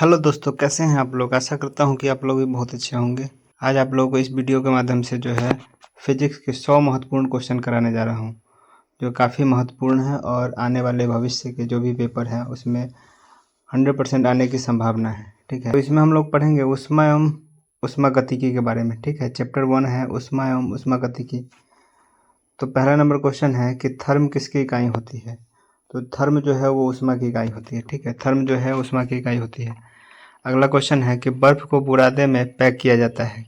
Hello दोस्तों, कैसे हैं आप लोग। आशा करता हूं कि आप लोग भी बहुत अच्छे होंगे। आज आप लोगों को इस वीडियो के माध्यम से जो है फिजिक्स के 100 महत्वपूर्ण क्वेश्चन कराने जा रहा हूं, जो काफ़ी महत्वपूर्ण है और आने वाले भविष्य के जो भी पेपर हैं उसमें 100% आने की संभावना है। ठीक है, तो इसमें हम लोग पढ़ेंगे ऊष्मा एवं ऊष्मागतिकी के बारे में। ठीक है, चैप्टर 1 है ऊष्मा एवं ऊष्मागतिकी। तो पहला नंबर क्वेश्चन है कि थर्म किसकी इकाई होती है। तो थर्म जो है वो ऊष्मा की इकाई होती है। ठीक है, थर्म जो है ऊष्मा की इकाई होती है। अगला क्वेश्चन है कि बर्फ को बुरादे में पैक किया जाता है,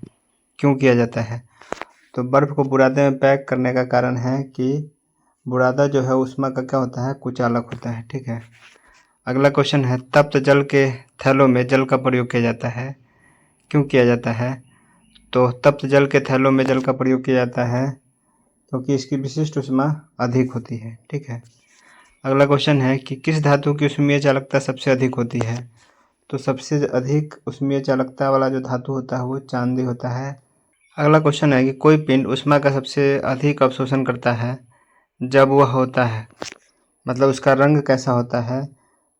क्यों किया जाता है। तो बर्फ को बुरादे में पैक करने का कारण है कि बुरादा जो है ऊष्मा का क्या होता है, कुचालक होता है। ठीक है, अगला क्वेश्चन है तप्त जल के थैलों में जल का प्रयोग किया जाता है, क्यों किया जाता है। तो तप्त जल के थैलों में जल का प्रयोग किया जाता है क्योंकि इसकी विशिष्ट ऊष्मा अधिक होती है। ठीक है, अगला क्वेश्चन है कि किस धातु की ऊष्मीय चालकता सबसे अधिक होती है। तो सबसे अधिक ऊष्मीय चालकता वाला जो धातु होता है वो चांदी होता है। अगला क्वेश्चन है कि कोई पिंड ऊष्मा का सबसे अधिक अवशोषण करता है जब वह होता है, मतलब उसका रंग कैसा होता है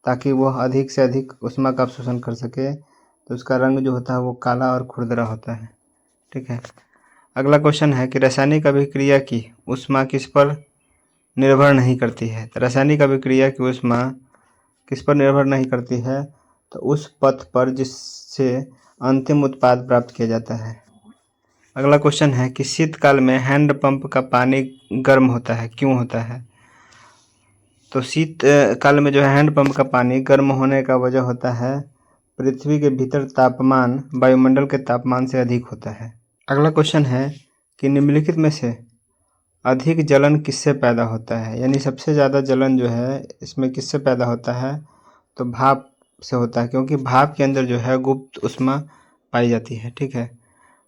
ताकि वह अधिक से अधिक ऊष्मा का अवशोषण कर सके। तो उसका रंग जो होता है वो काला और खुरदरा होता है। ठीक है, अगला क्वेश्चन है कि रासायनिक अभिक्रिया की ऊष्मा किस पर निर्भर नहीं करती है। तो रासायनिक अभिक्रिया की ऊष्मा किस पर निर्भर नहीं करती है, तो उस पथ पर जिससे अंतिम उत्पाद प्राप्त किया जाता है। अगला क्वेश्चन है कि शीतकाल में हैंडपंप का पानी गर्म होता है, क्यों होता है। तो शीत काल में जो है हैंडपंप का पानी गर्म होने का वजह होता है पृथ्वी के भीतर तापमान वायुमंडल के तापमान से अधिक होता है। अगला क्वेश्चन है कि निम्नलिखित में से अधिक जलन किससे पैदा होता है, यानी सबसे ज़्यादा जलन जो है इसमें किससे पैदा होता है। तो भाप से होता है, क्योंकि भाप के अंदर जो है गुप्त ऊष्मा पाई जाती है। ठीक है,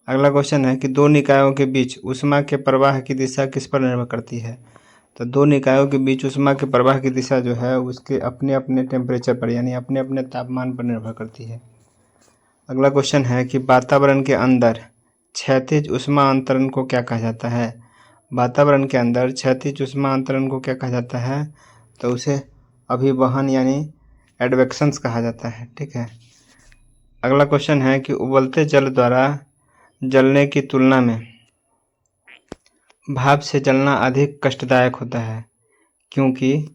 अगला क्वेश्चन है कि दो निकायों के बीच ऊष्मा के प्रवाह की दिशा किस पर निर्भर करती है। तो दो निकायों के बीच ऊष्मा के प्रवाह की दिशा जो है उसके अपने अपने टेम्परेचर पर, यानी अपने अपने तापमान पर निर्भर करती है। अगला क्वेश्चन है कि वातावरण के अंदर क्षैतिज ऊष्मा अंतरण को क्या कहा जाता है। वातावरण के अंदर क्षैतिज ऊष्मा अंतरण को क्या कहा जाता है, तो उसे अभिवहन यानी एडवेक्शंस कहा जाता है। ठीक है, अगला क्वेश्चन है कि उबलते जल द्वारा जलने की तुलना में भाप से जलना अधिक कष्टदायक होता है, क्योंकि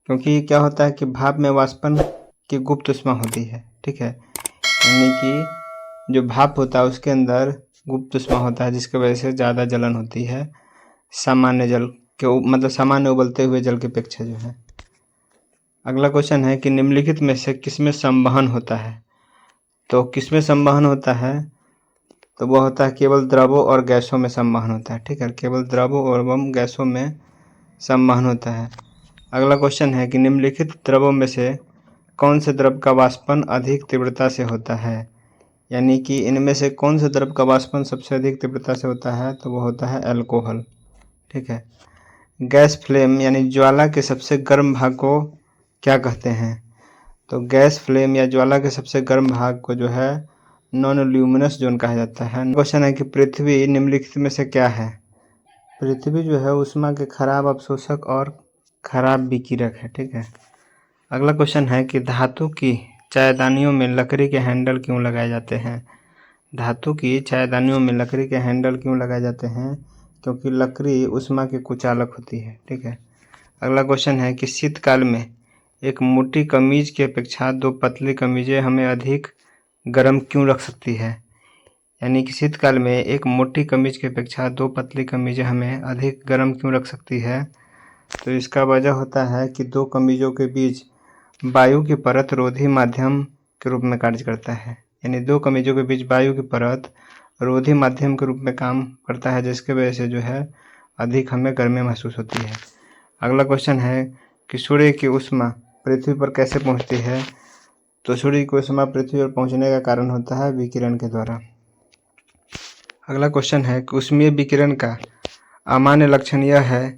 क्या होता है कि भाप में वाष्पन की गुप्त ऊष्मा होती है। ठीक है, यानी कि जो भाप होता है उसके अंदर गुप्त ऊष्मा होता है जिसकी वजह से ज़्यादा जलन होती है सामान्य जल के, मतलब सामान्य उबलते हुए जल की अपेक्षा जो है। अगला क्वेश्चन है कि निम्नलिखित में से किसमें संवहन होता है। तो किसमें संवहन होता है, तो वह होता है केवल द्रवों और गैसों में संवहन होता है। ठीक है, केवल द्रवों और गैसों में संवहन होता है। अगला क्वेश्चन है कि निम्नलिखित द्रवों में से कौन से द्रव का वाष्पन अधिक तीव्रता से होता है, यानी कि इनमें से कौन से द्रव का वाष्पन सबसे अधिक तीव्रता से होता है, तो वह होता है अल्कोहल। ठीक है, गैस फ्लेम यानी ज्वाला के सबसे गर्म भाग को क्या कहते हैं। तो गैस फ्लेम या ज्वाला के सबसे गर्म भाग को जो है नॉन ल्यूमिनस जोन कहा जाता है। क्वेश्चन है कि पृथ्वी निम्नलिखित में से क्या है। पृथ्वी जो है ऊष्मा के खराब अवशोषक और खराब विकिरक है। ठीक है, अगला क्वेश्चन है कि धातु की चायदानियों में लकड़ी के हैंडल क्यों लगाए जाते हैं। धातु की चायदानियों में लकड़ी के हैंडल क्यों लगाए जाते हैं, क्योंकि लकड़ी ऊष्मा की कुचालक होती है। ठीक है, अगला क्वेश्चन है कि शीतकाल में एक मोटी कमीज की अपेक्षा दो पतली कमीजें हमें अधिक गर्म क्यों रख सकती है, यानी कि शीतकाल में एक मोटी कमीज की अपेक्षा दो पतली कमीजें हमें अधिक गर्म क्यों रख सकती है। तो इसका वजह होता है कि दो कमीजों के बीच वायु की परत रोधी माध्यम के रूप में कार्य करता है, यानी दो कमीजों के बीच वायु की परत रोधी माध्यम के रूप में काम करता है, जिसकी वजह से जो है अधिक हमें गर्मी महसूस होती है। अगला क्वेश्चन है कि सूर्य की ऊष्मा पृथ्वी पर कैसे पहुंचती है। तो सूर्य की ऊष्मा पृथ्वी पर पहुंचने का कारण होता है विकिरण के द्वारा। अगला क्वेश्चन है कि ऊष्मीय विकिरण का अमान्य लक्षण यह है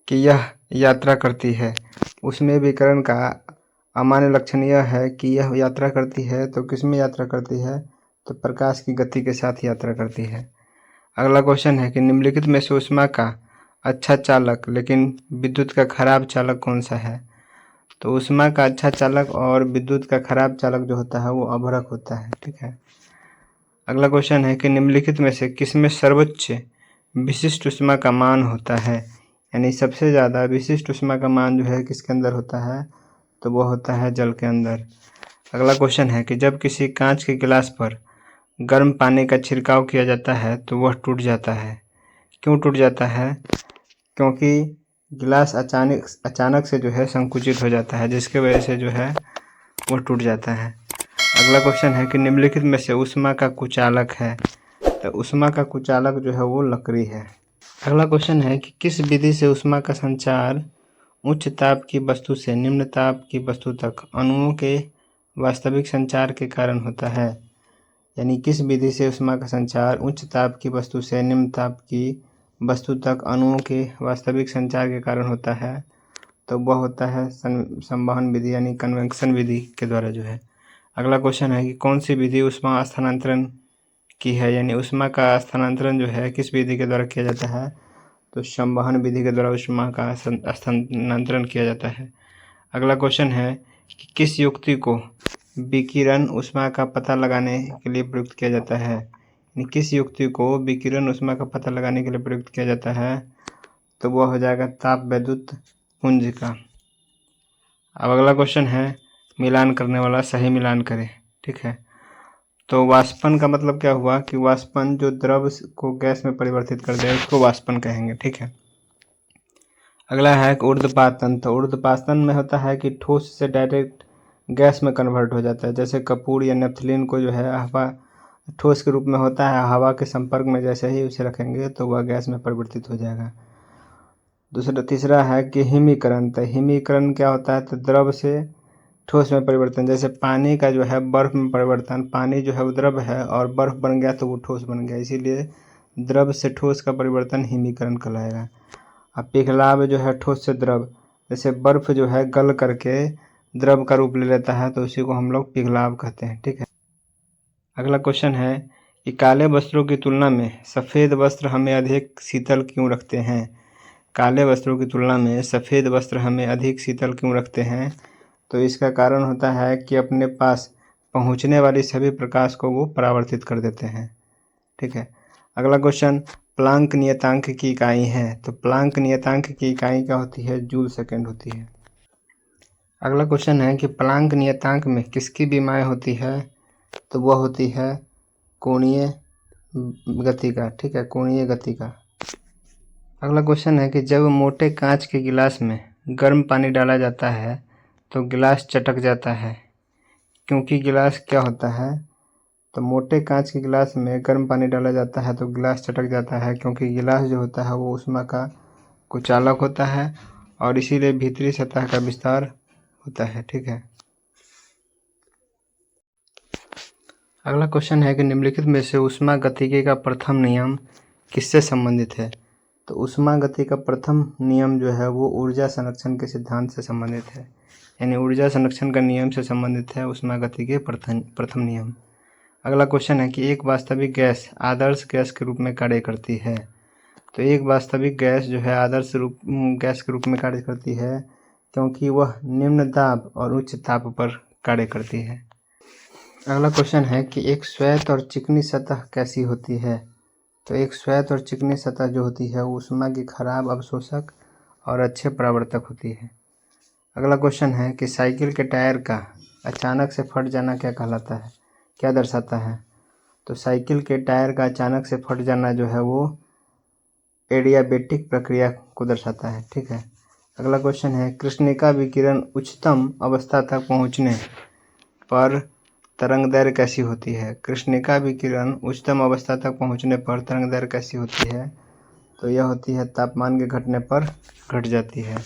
कि यह यात्रा करती है। ऊष्मीय विकिरण का अमान्य लक्षण यह है कि यह यात्रा करती है। तो किसमें यात्रा करती है, तो प्रकाश की गति के साथ यात्रा करती है। अगला क्वेश्चन है कि निम्नलिखित में से ऊष्मा का अच्छा चालक लेकिन विद्युत का खराब चालक कौन सा है। तो ऊष्मा का अच्छा चालक और विद्युत का खराब चालक जो होता है वो अभ्रक होता है। ठीक है। अगला क्वेश्चन है कि निम्नलिखित में से किसमें सर्वोच्च विशिष्ट ऊष्मा का मान होता है, यानी सबसे ज़्यादा विशिष्ट ऊष्मा का मान जो है किसके अंदर होता है, तो वो होता है जल के अंदर। अगला क्वेश्चन है कि जब किसी कांच के गिलास पर गर्म पानी का छिड़काव किया जाता है तो वह टूट जाता है। क्यों टूट जाता है? क्योंकि गिलास अचानक से जो है संकुचित हो जाता है, जिसके वजह से जो है वो टूट जाता है। अगला क्वेश्चन है कि निम्नलिखित में से ऊष्मा का कुचालक है, तो ऊष्मा का कुचालक जो है वो लकड़ी है। अगला क्वेश्चन है कि किस विधि से ऊष्मा का संचार उच्च ताप की वस्तु से निम्न ताप की वस्तु तक अणुओं के वास्तविक संचार के कारण होता है, यानी किस विधि से ऊष्मा का संचार उच्च ताप की वस्तु से निम्न ताप की वस्तु तक अणुओं के वास्तविक संचार के कारण होता है, तो वह होता है संवहन विधि यानी कन्वेक्शन विधि के द्वारा जो है। अगला क्वेश्चन है कि कौन सी विधि ऊष्मा स्थानांतरण की है, यानी ऊष्मा का स्थानांतरण जो है किस विधि के द्वारा किया जाता है, तो संवहन विधि के द्वारा ऊष्मा का स्थानांतरण किया जाता है। अगला क्वेश्चन है कि किस युक्ति को विकिरण ऊष्मा का पता लगाने के लिए प्रयुक्त किया जाता है, यानी किस युक्ति को विकिरण ऊष्मा का पता लगाने के लिए प्रयुक्त किया जाता है, तो वह हो जाएगा ताप वैद्युत पुंज का। अब अगला क्वेश्चन है मिलान करने वाला सही मिलान करें। ठीक है। तो वाष्पन का मतलब क्या हुआ कि वाष्पन जो द्रव को गैस में परिवर्तित कर दे उसको वाष्पन कहेंगे। ठीक है। अगला है कि ऊर्ध्वपातन। तो ऊर्ध्वपातन में होता है कि ठोस से डायरेक्ट गैस में कन्वर्ट हो जाता है, जैसे कपूर या नेफ्थलीन को जो है हवा ठोस के रूप में होता है, हवा के संपर्क में जैसे ही उसे रखेंगे तो वह गैस में परिवर्तित हो जाएगा। तीसरा है कि हिमीकरण। तो हिमीकरण क्या होता है, तो द्रव से ठोस में परिवर्तन, जैसे पानी का जो है बर्फ में परिवर्तन, पानी जो है वो द्रव है और बर्फ बन गया तो वो ठोस बन गया, इसीलिए द्रव से ठोस का परिवर्तन हिमीकरण कहलाएगा। अब पिघलाव जो है ठोस से द्रव, जैसे बर्फ जो है गल करके द्रव का रूप ले लेता है तो उसी को हम लोग पिघलाव कहते हैं। ठीक है। अगला क्वेश्चन है कि काले वस्त्रों की तुलना में सफ़ेद वस्त्र हमें अधिक शीतल क्यों रखते हैं। काले वस्त्रों की तुलना में सफ़ेद वस्त्र हमें अधिक शीतल क्यों रखते हैं, तो इसका कारण होता है कि अपने पास पहुंचने वाली सभी प्रकाश को वो परावर्तित कर देते हैं। ठीक है। अगला क्वेश्चन प्लांक नियतांक की इकाई है। तो प्लांक नियतांक की इकाई क्या होती है, जूल सेकेंड होती है। अगला क्वेश्चन है कि प्लांक नियतांक में किसकी विमाएँ होती है, तो वह होती है कोणीय गति का। ठीक है, कोणीय गति का। अगला क्वेश्चन है कि जब मोटे कांच के गिलास में गर्म पानी डाला जाता है तो गिलास चटक जाता है, क्योंकि गिलास क्या होता है, तो मोटे कांच के गिलास में गर्म पानी डाला जाता है तो गिलास चटक जाता है, क्योंकि गिलास जो होता है वो ऊष्मा का कुचालक होता है और इसीलिए भीतरी सतह का विस्तार होता है। ठीक है। अगला क्वेश्चन है कि निम्नलिखित में से ऊष्मा गतिकी का प्रथम नियम किससे संबंधित है। तो ऊष्मा गति का प्रथम नियम जो है वो ऊर्जा संरक्षण के सिद्धांत से संबंधित है, यानी ऊर्जा संरक्षण का नियम से संबंधित है ऊष्मा गति के प्रथम नियम। अगला क्वेश्चन है कि एक वास्तविक गैस आदर्श गैस के रूप में कार्य करती है। तो एक वास्तविक गैस जो है आदर्श गैस के रूप में कार्य करती है क्योंकि वह निम्न दाब और उच्च ताप पर कार्य करती है। अगला क्वेश्चन है कि एक श्वेत और चिकनी सतह कैसी होती है। तो एक श्वेत और चिकनी सतह जो होती है वो ऊष्मा की खराब अवशोषक और अच्छे परावर्तक होती है। अगला क्वेश्चन है कि साइकिल के टायर का अचानक से फट जाना क्या कहलाता है, क्या दर्शाता है। तो साइकिल के टायर का अचानक से फट जाना जो है वो एडियाबेटिक प्रक्रिया को दर्शाता है। ठीक है। अगला क्वेश्चन है कृष्णिका विकिरण उच्चतम अवस्था तक पहुंचने पर तरंगदैर्घ्य कैसी होती है। कृष्णिका विकिरण उच्चतम अवस्था तक पहुंचने पर तरंगदैर्घ्य कैसी होती है, तो यह होती है तापमान के घटने पर घट जाती है।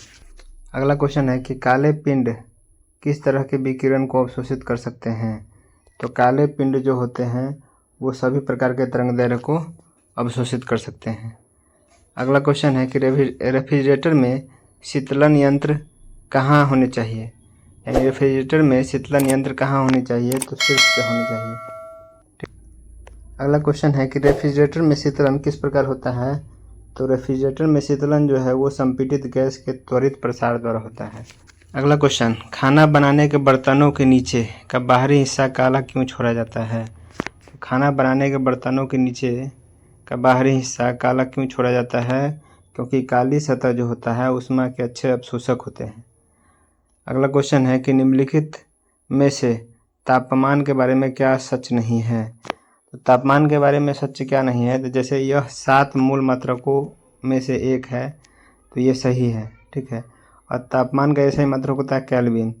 अगला क्वेश्चन है कि काले पिंड किस तरह के विकिरण को अवशोषित कर सकते हैं। तो काले पिंड जो होते हैं वो सभी प्रकार के तरंगदैर्घ्य को अवशोषित कर सकते हैं। अगला क्वेश्चन है कि रेफ्रिजरेटर में शीतलन यंत्र कहाँ होने चाहिए, यानी रेफ्रिजरेटर में शीतलन यंत्र कहाँ होनी चाहिए, तो शीर्ष पे होनी चाहिए। अगला क्वेश्चन है कि रेफ्रिजरेटर में शीतलन किस प्रकार होता है। तो रेफ्रिजरेटर में शीतलन जो है वो संपीड़ित गैस के त्वरित प्रसार द्वारा होता है। अगला क्वेश्चन, खाना बनाने के बर्तनों के नीचे का बाहरी हिस्सा काला क्यों छोड़ा जाता है? तो खाना बनाने के बर्तनों के नीचे का बाहरी हिस्सा काला क्यों छोड़ा जाता है? क्योंकि काली सतह जो होता है ऊष्मा के अच्छे अवशोषक होते हैं। अगला क्वेश्चन है कि निम्नलिखित में से तापमान के बारे में क्या सच नहीं है? तो तापमान के बारे में सच क्या नहीं है? तो जैसे यह 7 मूल मात्रकों में से एक है, तो ये सही है, ठीक है। और तापमान का एसआई मात्रक होता है केल्विन।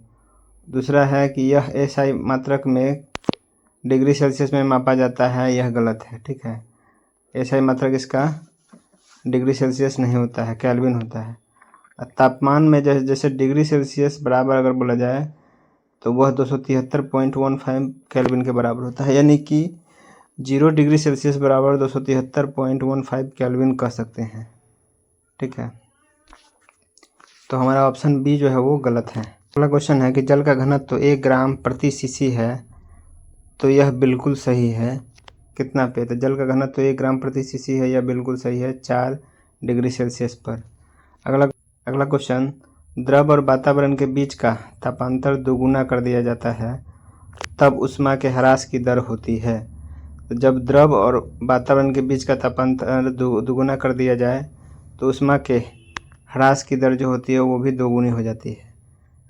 दूसरा है कि यह एसआई मात्रक में डिग्री सेल्सियस में मापा जाता है, यह गलत है, ठीक है। एसआई मात्रक इसका डिग्री सेल्सियस नहीं होता है, केल्विन होता है। तापमान में जैसे डिग्री सेल्सियस बराबर अगर बोला जाए तो वह 273.15 केल्विन के बराबर होता है, यानी कि 0 डिग्री सेल्सियस बराबर 273.15 केल्विन कह सकते हैं, ठीक है। तो हमारा ऑप्शन बी जो है वो गलत है। अगला क्वेश्चन है कि जल का घनत्व 1 ग्राम प्रति सीसी है, तो यह बिल्कुल सही है। कितना पे? तो जल का घनत्व 1 ग्राम प्रति सीसी है, यह बिल्कुल सही है 4 डिग्री सेल्सियस पर। अगला क्वेश्चन, द्रव और वातावरण के बीच का तापांतर दोगुना कर दिया जाता है, तब ऊष्मा के ह्रास की दर होती है। तो जब द्रव और वातावरण के बीच का तापांतर दोगुना कर दिया जाए तो ऊष्मा के ह्रास की दर जो होती है वो भी दोगुनी हो जाती है।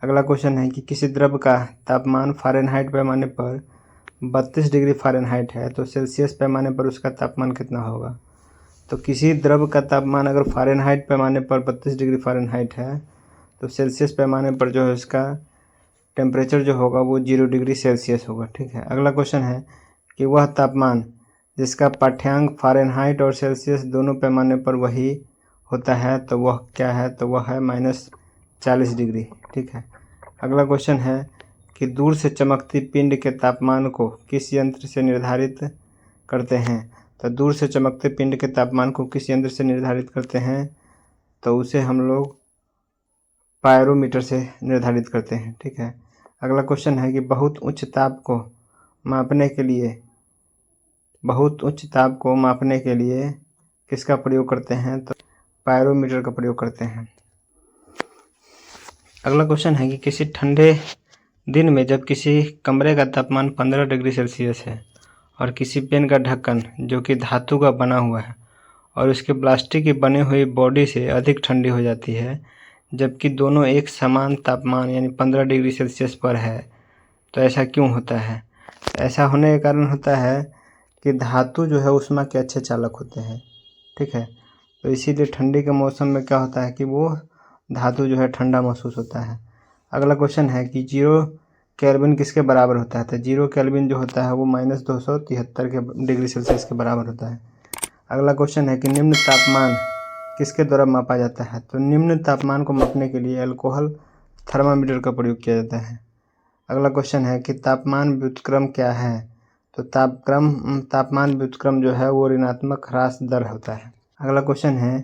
अगला क्वेश्चन है कि किसी द्रव का तापमान फ़ारेनहाइट पैमाने पर 32 डिग्री फ़ारेनहाइट है, तो सेल्सियस पैमाने पर उसका तापमान कितना होगा? तो किसी द्रव का तापमान अगर फ़ारेनहाइट पैमाने पर 32 डिग्री फ़ारेनहाइट है, तो सेल्सियस पैमाने पर जो है उसका टेम्परेचर जो होगा वो 0 डिग्री सेल्सियस होगा, ठीक है। अगला क्वेश्चन है कि वह तापमान जिसका पाठ्यांक फ़ारेनहाइट और सेल्सियस दोनों पैमाने पर वही होता है, तो वह क्या है? तो वह है -40 डिग्री, ठीक है। अगला क्वेश्चन है कि दूर से चमकती पिंड के तापमान को किस यंत्र से निर्धारित करते हैं? तो दूर से चमकते पिंड के तापमान को किस यंत्र से निर्धारित करते हैं? तो उसे हम लोग पायरोमीटर से निर्धारित करते हैं, ठीक है। अगला क्वेश्चन है कि बहुत उच्च ताप को मापने के लिए किसका प्रयोग करते हैं? तो पायरोमीटर का प्रयोग करते हैं। अगला क्वेश्चन है कि किसी ठंडे दिन में जब किसी कमरे का तापमान 15 डिग्री सेल्सियस है और किसी पेन का ढक्कन जो कि धातु का बना हुआ है और उसके प्लास्टिक की बनी हुई बॉडी से अधिक ठंडी हो जाती है, जबकि दोनों एक समान तापमान यानी 15 डिग्री सेल्सियस पर है, तो ऐसा क्यों होता है? ऐसा होने का कारण होता है कि धातु जो है ऊष्मा के अच्छे चालक होते हैं, ठीक है। तो इसीलिए ठंडी के मौसम में क्या होता है कि वो धातु जो है ठंडा महसूस होता है। अगला क्वेश्चन है कि 0 केल्विन किसके बराबर होता है? तो 0 केल्विन जो होता है वो -273 डिग्री सेल्सियस के बराबर होता है। अगला क्वेश्चन है कि निम्न तापमान किसके द्वारा मापा जाता है? तो निम्न तापमान को मापने के लिए अल्कोहल थर्मामीटर का प्रयोग किया जाता है। अगला क्वेश्चन है कि तापमान व्युत्क्रम क्या है? तो तापमान व्युत्क्रम जो है वो ऋणात्मक ह्रास दर होता है। अगला क्वेश्चन है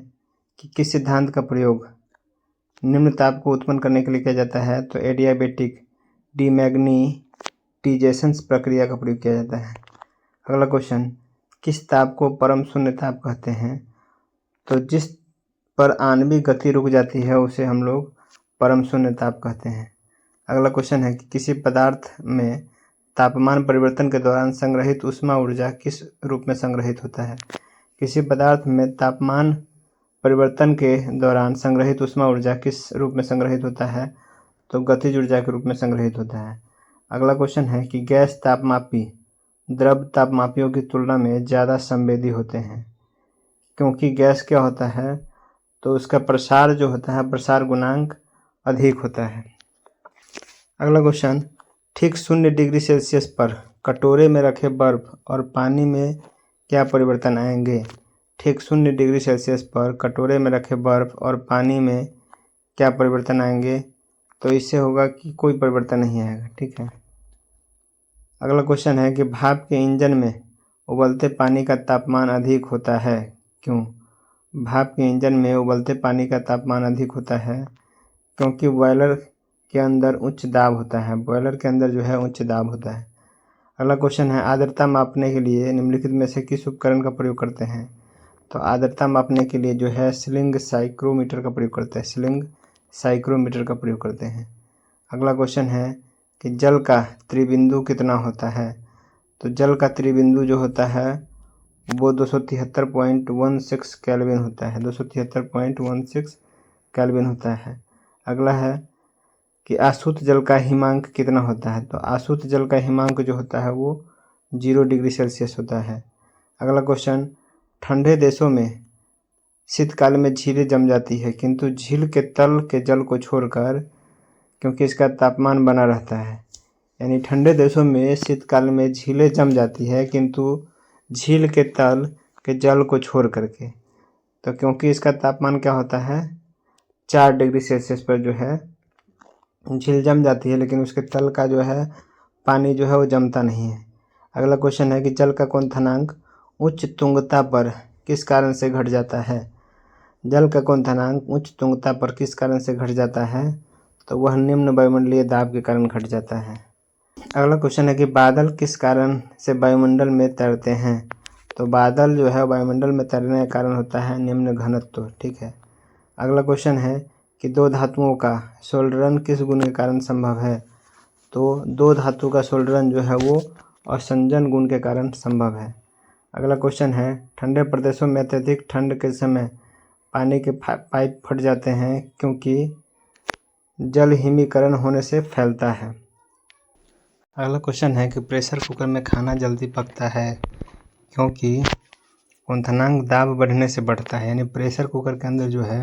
कि किस सिद्धांत का प्रयोग निम्न ताप को उत्पन्न करने के लिए किया जाता है? तो एडियाबेटिक डीमैग्नीटाइजेशन प्रक्रिया का प्रयोग किया जाता है। अगला क्वेश्चन, किस ताप को परम शून्य ताप कहते हैं? तो जिस पर आणविक गति रुक जाती है उसे हम लोग परम शून्य ताप कहते हैं। अगला क्वेश्चन है कि किसी पदार्थ में तापमान परिवर्तन के दौरान संग्रहित ऊष्मा ऊर्जा किस रूप में संग्रहित होता है? किसी पदार्थ में तापमान परिवर्तन के दौरान संग्रहित ऊष्मा ऊर्जा किस रूप में संग्रहित होता है? तो गतिज ऊर्जा के रूप में संग्रहित होता है। अगला क्वेश्चन है कि गैस तापमापी द्रव तापमापियों की तुलना में ज़्यादा संवेदी होते हैं, क्योंकि गैस क्या होता है? तो उसका प्रसार जो होता है, प्रसार गुणांक अधिक होता है। अगला क्वेश्चन, ठीक 0 डिग्री सेल्सियस पर कटोरे में रखे बर्फ और पानी में क्या परिवर्तन आएंगे? ठीक 0 डिग्री सेल्सियस पर कटोरे में रखे बर्फ और पानी में क्या परिवर्तन आएंगे? तो इससे होगा कि कोई परिवर्तन नहीं आएगा, ठीक है। अगला क्वेश्चन है कि भाप के इंजन में उबलते पानी का तापमान अधिक होता है, क्यों? भाप के इंजन में उबलते पानी का तापमान अधिक होता है क्योंकि बॉयलर के अंदर उच्च दाब होता है, बॉयलर के अंदर जो है उच्च दाब होता है। अगला क्वेश्चन है आर्द्रता मापने के लिए निम्नलिखित में से किस उपकरण का प्रयोग करते हैं? तो आर्द्रता मापने के लिए जो है स्लिंग साइक्रोमीटर का प्रयोग करते हैं, स्लिंग साइक्रोमीटर का प्रयोग करते हैं। अगला क्वेश्चन है कि जल का त्रिबिंदु कितना होता है। तो जल का त्रिबिंदु जो होता है वो 273.16 केल्विन होता है, 273.16 केल्विन होता है। अगला है कि आशुद्ध जल का हिमांक कितना होता है। तो आशुद्ध जल का हिमांक जो होता है वो 0 डिग्री सेल्सियस होता है। अगला क्वेश्चन, ठंडे देशों में शीतकाल में झीलें जम जाती है किंतु झील के तल के जल को छोड़कर क्योंकि इसका तापमान बना रहता है। यानी ठंडे देशों में शीतकाल में झीलें जम जाती है किंतु झील के तल के जल को छोड़ करके, तो क्योंकि इसका तापमान क्या होता है 4 डिग्री सेल्सियस पर जो है झील जम जाती है, लेकिन उसके तल का जो है पानी जो है वो जमता नहीं है। अगला क्वेश्चन है कि जल का क्वथनांक उच्च तुंगता पर किस कारण से घट जाता है। जल का क्वथनांक उच्च तुंगता पर किस कारण से घट जाता है। तो वह निम्न वायुमंडलीय दाब के कारण घट जाता है। अगला क्वेश्चन है कि बादल किस कारण से वायुमंडल में तैरते हैं। तो बादल जो है वायुमंडल में तैरने का कारण होता है निम्न घनत्व। ठीक है। अगला क्वेश्चन है कि दो धातुओं का सोल्डरन किस गुण के कारण संभव है। तो दो धातु का सोल्डरन जो है वो असंजन गुण के कारण संभव है। अगला क्वेश्चन है ठंडे प्रदेशों में अत्यधिक ठंड के समय पानी के पाइप फट जाते हैं क्योंकि जल हिमीकरण होने से फैलता है। अगला क्वेश्चन है कि प्रेशर कुकर में खाना जल्दी पकता है क्योंकि क्वथनांक दाब बढ़ने से बढ़ता है। यानी प्रेशर कुकर के अंदर जो है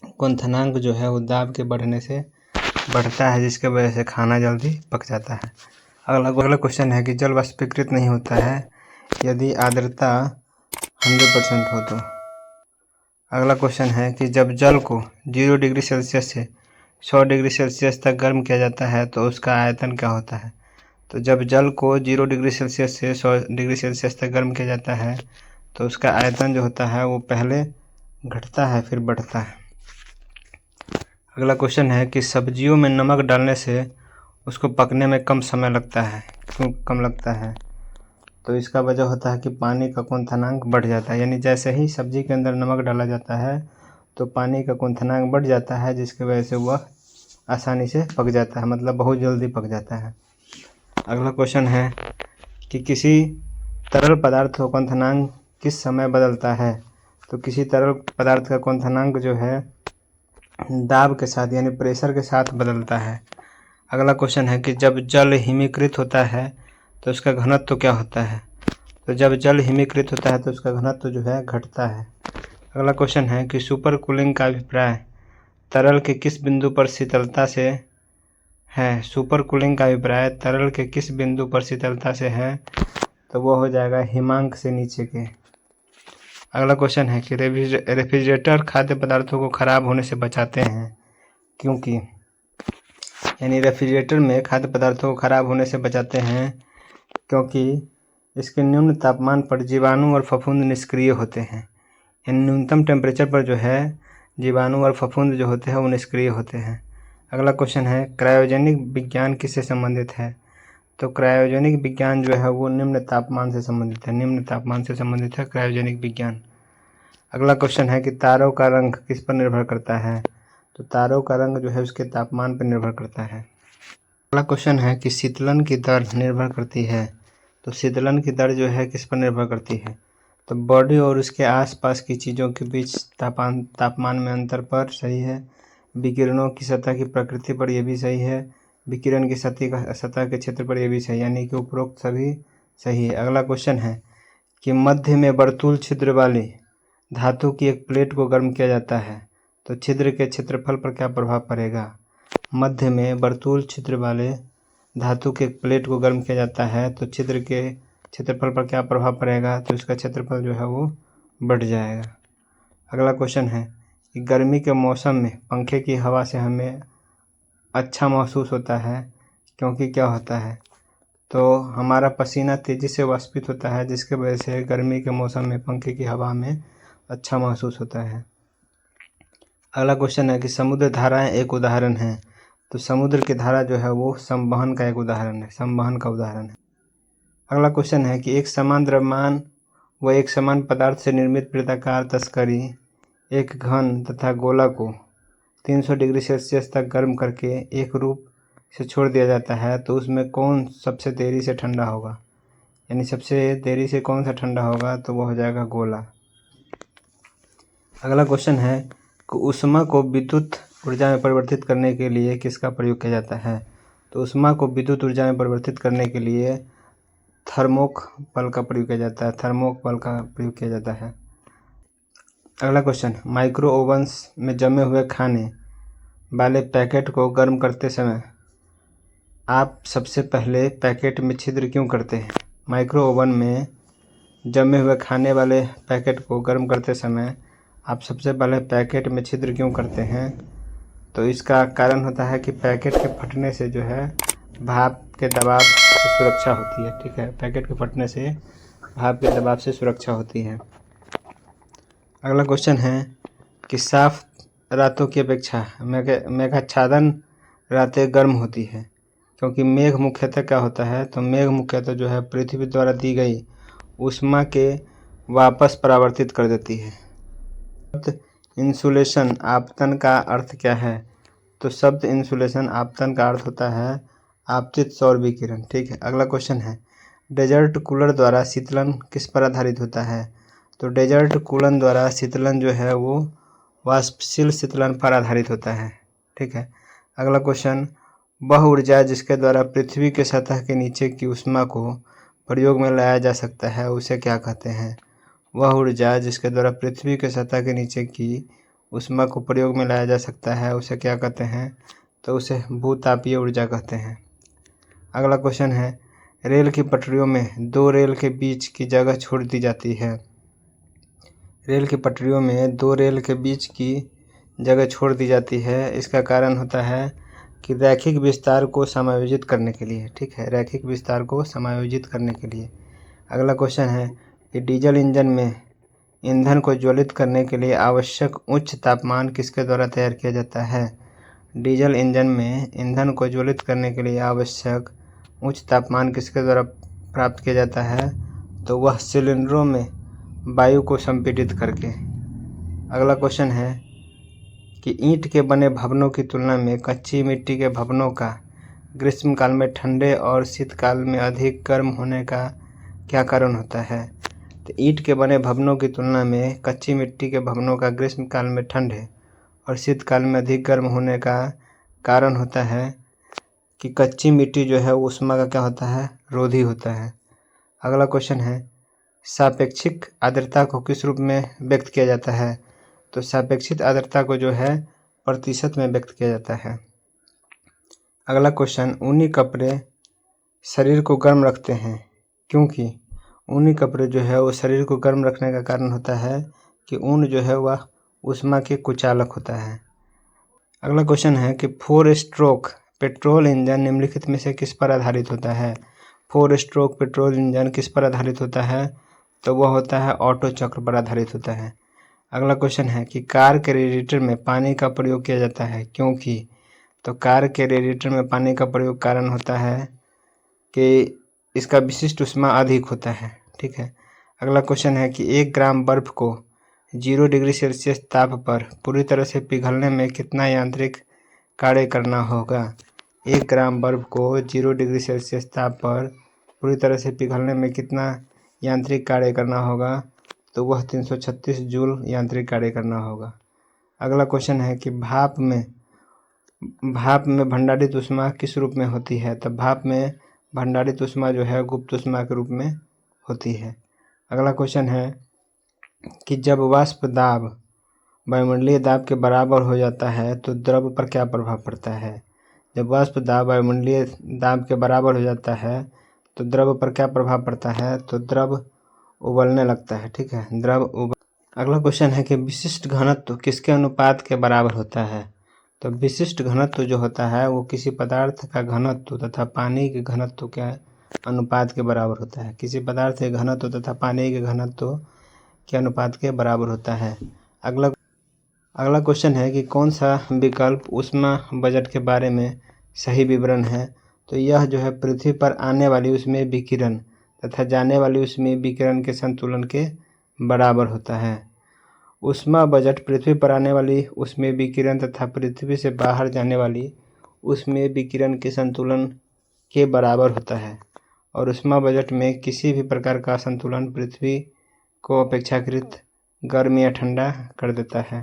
क्वथनांक जो है वो दाब के बढ़ने से बढ़ता है, जिसके वजह से खाना जल्दी पक जाता है। अगला क्वेश्चन है कि जल वाष्पीकृत नहीं होता है यदि आर्द्रता 100% हो तो। अगला क्वेश्चन है कि जब जल को 0 डिग्री सेल्सियस से 100 डिग्री सेल्सियस तक गर्म किया जाता है तो उसका आयतन क्या होता है। तो जब जल को 0 डिग्री सेल्सियस से 100 डिग्री सेल्सियस तक गर्म किया जाता है तो उसका आयतन जो होता है वो पहले घटता है फिर बढ़ता है। अगला क्वेश्चन है कि सब्जियों में नमक डालने से उसको पकने में कम समय लगता है। क्यों कम लगता है। तो इसका वजह होता है कि पानी का क्वथनांक बढ़ जाता है। यानी जैसे ही सब्जी के अंदर नमक डाला जाता है तो पानी का क्वथनांक बढ़ जाता है, जिसकी वजह से वह आसानी से पक जाता है, मतलब बहुत जल्दी पक जाता है। अगला क्वेश्चन है कि किसी तरल पदार्थ का क्वथनांक किस समय बदलता है। तो किसी तरल पदार्थ का क्वथनांक जो है दाब के साथ यानी प्रेशर के साथ बदलता है। अगला क्वेश्चन है कि जब जल हिमीकृत होता है तो उसका घनत्व क्या होता है। तो जब जल हिमीकृत होता है तो उसका घनत्व जो है घटता है। अगला क्वेश्चन है कि सुपर कूलिंग का अभिप्राय तरल के किस बिंदु पर शीतलता से है। सुपर कूलिंग का अभिप्राय तरल के किस बिंदु पर शीतलता से है। तो वो हो जाएगा हिमांक से नीचे के। अगला क्वेश्चन है कि रेफ्रिजरेटर खाद्य पदार्थों को खराब होने से बचाते हैं क्योंकि, यानी रेफ्रिजरेटर में खाद्य पदार्थों को खराब होने से बचाते हैं क्योंकि इसके न्यून तापमान पर जीवाणु और फफूंद निष्क्रिय होते हैं। यानी न्यूनतम टेम्परेचर पर जो है जीवाणु और फफूंद जो होते हैं वो निष्क्रिय होते हैं। अगला क्वेश्चन है क्रायोजेनिक विज्ञान किससे संबंधित है। तो क्रायोजेनिक विज्ञान जो है वो निम्न तापमान से संबंधित है। निम्न तापमान से संबंधित है क्रायोजेनिक विज्ञान। अगला क्वेश्चन है कि तारों का रंग किस पर निर्भर करता है। तो तारों का रंग जो है उसके तापमान पर निर्भर करता है। अगला क्वेश्चन है कि शीतलन की दर निर्भर करती है। तो शीतलन की दर जो है किस पर निर्भर करती है। तो बॉडी और उसके आसपास की चीज़ों के बीच तापमान में अंतर पर सही है। विकिरणों की सतह की प्रकृति पर यह भी सही है। विकिरण की सतह के क्षेत्र पर यह भी सही, यानी कि उपरोक्त सभी सही है। अगला क्वेश्चन है कि मध्य में वर्तुल छिद्र वाली धातु की एक प्लेट को गर्म किया जाता है तो छिद्र के क्षेत्रफल पर क्या प्रभाव पड़ेगा। मध्य में वर्तुल छिद्र वाले धातु के एक प्लेट को गर्म किया जाता है तो छिद्र के क्षेत्रफल पर क्या प्रभाव पड़ेगा। तो इसका क्षेत्रफल जो है वो बढ़ जाएगा। अगला क्वेश्चन है कि गर्मी के मौसम में पंखे की हवा से हमें अच्छा महसूस होता है क्योंकि क्या होता है। तो हमारा पसीना तेज़ी से वाष्पित होता है, जिसके वजह से गर्मी के मौसम में पंखे की हवा में अच्छा महसूस होता है। अगला क्वेश्चन है कि समुद्र धाराएं एक उदाहरण है। तो समुद्र की धारा जो है वो संवहन का एक उदाहरण है, संवहन का उदाहरण है। अगला क्वेश्चन है कि एक समान द्रव्यमान व एक समान पदार्थ से निर्मित वृत्ताकार तस्करी एक घन तथा गोला को 300 डिग्री सेल्सियस तक गर्म करके एक रूप से छोड़ दिया जाता है तो उसमें कौन सबसे देरी से ठंडा होगा, यानी सबसे देरी से कौन सा ठंडा होगा, तो वो हो जाएगा गोला। अगला क्वेश्चन है कि ऊष्मा को विद्युत ऊर्जा में परिवर्तित करने के लिए किसका प्रयोग किया जाता है। तो ऊष्मा को विद्युत ऊर्जा में परिवर्तित करने के लिए थर्मोकपल का प्रयोग किया जाता है, थर्मोकपल का प्रयोग किया जाता है। अगला क्वेश्चन, माइक्रो ओवन्स में जमे हुए खाने वाले पैकेट को गर्म करते समय आप सबसे पहले पैकेट में छिद्र क्यों करते हैं। माइक्रो ओवन में जमे हुए खाने वाले पैकेट को गर्म करते समय आप सबसे पहले पैकेट में छिद्र क्यों करते हैं। तो इसका कारण होता है कि पैकेट के फटने से जो है भाप के दबाव से सुरक्षा होती है। ठीक है, पैकेट के फटने से भाप के दबाव से सुरक्षा होती है। अगला क्वेश्चन है कि साफ रातों की अपेक्षा मेघाच्छादन रातें गर्म होती है, क्योंकि मेघ मुख्यतः क्या होता है, तो मेघ मुख्यतः जो है पृथ्वी द्वारा दी गई ऊष्मा के वापस परावर्तित कर देती है। शब्द इंसुलेशन आपतन का अर्थ क्या है। तो शब्द इंसुलेशन आपतन का अर्थ होता है आपतित सौर विकिरण। ठीक है, अगला क्वेश्चन है डेजर्ट कूलर द्वारा शीतलन किस पर आधारित होता है। तो डेजर्ट कूलर द्वारा शीतलन जो है वो वाष्पशील शीतलन पर आधारित होता है। ठीक है, अगला क्वेश्चन, वह ऊर्जा जिसके द्वारा पृथ्वी के सतह के नीचे की ऊष्मा को प्रयोग में लाया जा सकता है उसे क्या कहते हैं। वह ऊर्जा जिसके द्वारा पृथ्वी के सतह के नीचे की ऊष्मा को प्रयोग में लाया जा सकता है उसे क्या कहते हैं। तो उसे भूतापीय ऊर्जा कहते हैं। अगला क्वेश्चन है रेल की पटरियों में दो रेल के बीच की जगह छोड़ दी जाती है। रेल की पटरियों में दो रेल के बीच की जगह छोड़ दी जाती है, इसका कारण होता है कि रैखिक विस्तार को समायोजित करने के लिए। ठीक है, रैखिक विस्तार को समायोजित करने के लिए। अगला क्वेश्चन है कि डीजल इंजन में ईंधन को ज्वलित करने के लिए आवश्यक उच्च तापमान किसके द्वारा तैयार किया जाता है। डीजल इंजन में ईंधन को ज्वलित करने के लिए आवश्यक उच्च तापमान किसके द्वारा प्राप्त किया जाता है। तो वह सिलेंडरों में वायु को संपीड़ित करके। अगला क्वेश्चन है कि ईंट के बने भवनों की तुलना में कच्ची मिट्टी के भवनों का ग्रीष्मकाल में ठंडे और शीतकाल में अधिक गर्म होने का क्या कारण होता है। तो ईंट के बने भवनों की तुलना में कच्ची मिट्टी के भवनों का ग्रीष्मकाल में ठंडे और शीतकाल में अधिक गर्म होने का कारण होता है कि कच्ची मिट्टी जो है ऊष्मा का क्या होता है, रोधी होता है। अगला क्वेश्चन है सापेक्षिक आर्द्रता को किस रूप में व्यक्त किया जाता है। तो सापेक्षिक आर्द्रता को जो है प्रतिशत में व्यक्त किया जाता है। अगला क्वेश्चन, ऊनी कपड़े शरीर को गर्म रखते हैं क्योंकि ऊनी कपड़े जो है वो शरीर को गर्म रखने का कारण होता है कि ऊन जो है वह ऊष्मा के कुचालक होता है। अगला क्वेश्चन है कि 4 स्ट्रोक पेट्रोल इंजन निम्नलिखित में से किस पर आधारित होता है। 4 स्ट्रोक पेट्रोल इंजन किस पर आधारित होता है। तो वह होता है ऑटो चक्र पर आधारित होता है। अगला क्वेश्चन है कि कार के रेडिएटर में पानी का प्रयोग किया जाता है क्योंकि। तो कार के रेडिएटर में पानी का प्रयोग कारण होता है कि इसका विशिष्ट ऊष्मा अधिक होता है। ठीक है, अगला क्वेश्चन है कि 1 ग्राम बर्फ को 0 डिग्री सेल्सियस ताप पर पूरी तरह से पिघलने में कितना यांत्रिक कार्य करना होगा। 1 ग्राम बर्फ को 0 डिग्री सेल्सियस ताप पर पूरी तरह से पिघलने में कितना यांत्रिक कार्य करना होगा। तो वह 336 जूल यांत्रिक कार्य करना होगा। अगला क्वेश्चन है कि भाप में भंडारित ऊष्मा किस रूप में होती है। तो भाप में भंडारित ऊष्मा जो है गुप्त ऊष्मा के रूप में होती है। अगला क्वेश्चन है कि जब वाष्प दाब वायुमंडलीय दाब के बराबर हो जाता है तो द्रव पर क्या प्रभाव पड़ता है। जब वाष्प दाब वायुमंडलीय दाब के बराबर हो जाता है तो द्रव पर क्या प्रभाव पड़ता है। तो द्रव उबलने लगता है। ठीक है, अगला क्वेश्चन है कि विशिष्ट घनत्व किसके अनुपात के बराबर होता है। तो विशिष्ट घनत्व जो होता है वो किसी पदार्थ का घनत्व तथा पानी के घनत्व के अनुपात के बराबर होता है। किसी पदार्थ के घनत्व तथा पानी के घनत्व के अनुपात के बराबर होता है। अगला क्वेश्चन है कि कौन सा विकल्प ऊष्मा बजट के बारे में सही विवरण है। तो यह जो है पृथ्वी पर आने वाली ऊष्मीय विकिरण तथा जाने वाली ऊष्मीय विकिरण के संतुलन के बराबर होता है। ऊष्मा बजट पृथ्वी पर आने वाली ऊष्मीय विकिरण तथा पृथ्वी से बाहर जाने वाली उसमें विकिरण के संतुलन के बराबर होता है और ऊष्मा बजट में किसी भी प्रकार का संतुलन पृथ्वी को अपेक्षाकृत गर्म या ठंडा कर देता है।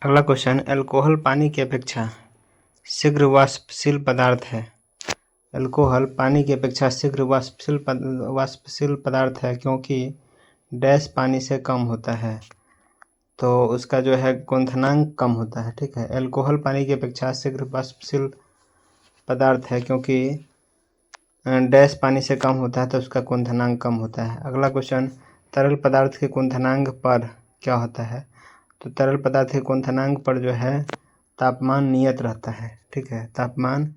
अगला क्वेश्चन, अल्कोहल पानी की अपेक्षा शीघ्र वाष्पशील पदार्थ है। अल्कोहल पानी की अपेक्षा शीघ्र वाष्पशील पदार्थ है क्योंकि डैश पानी से कम होता है, तो उसका जो है क्वथनांक कम होता है। ठीक है, अल्कोहल पानी की अपेक्षा शीघ्र वाष्पशील पदार्थ है क्योंकि डैश पानी से कम होता है, तो उसका क्वथनांक कम होता है। अगला क्वेश्चन, तरल पदार्थ के क्वथनांक पर क्या होता है। तो तरल पदार्थ के क्वथनांक पर जो है तापमान नियत रहता है। ठीक है, तापमान